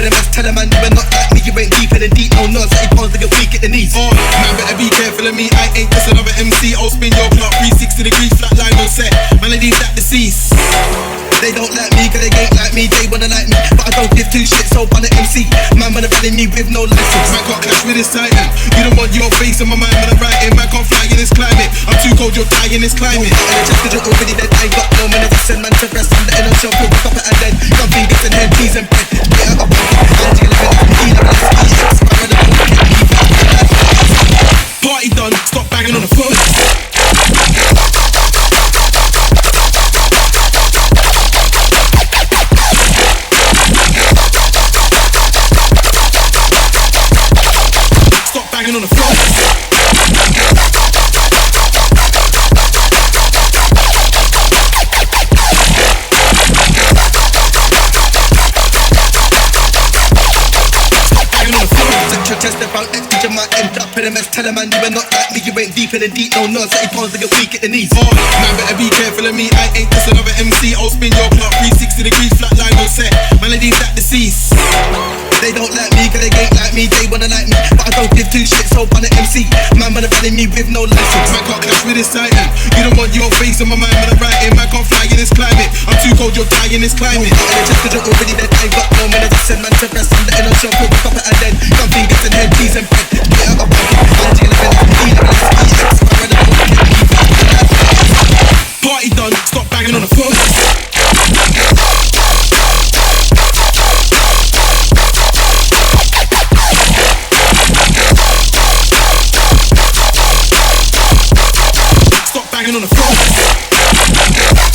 in the mess, tell a man you are not like me. You ain't deeper than deep, no nonsense. Your palms they get weak at the knees. Man, better be careful of me. I ain't just another MC. I'll spin your clock 360 degrees, flat line on set. Melodies that deceased. They don't like me, cause they ain't like me. They wanna like me, but I don't give two shits. So on the MC, man wanna run me with no license. Man can't clash with this titan. You don't want your face on my mind when I'm writing. Man can't fly in this climate. I'm too cold, you'll die in this climate. And just cause you're already dead, I ain't got no man to send man to rest. I'm letting them show, put up it and then something gets in head, keys and bread. Get out of party done, stop banging on the phone. Stop banging on the phone. Test about extra, you might end up in a mess. Tell a man you are not like me. You ain't deeper than deep, no nonsense. Your palms they get weak at the knees. Man, better be careful of me. I ain't just another MC. I'll spin your clock 360 degrees, flat line on set. Melodies that deceased. They don't like me, cause they ain't like me. They wanna like me, but I don't give two shits. So on the MC, man wanna run me with no license. Man can't clash with this titan. You don't want your face on my mind when I'm writing. Man can't fly in this climate. I'm too cold, you'll die in this climate. And just cause you're already dead, I ain't got no man to send man to rest. I'm letting them show, put up it and then something gets in head, keys and bread. Get out of party done, stop banging on the phone. Stop banging on the phone.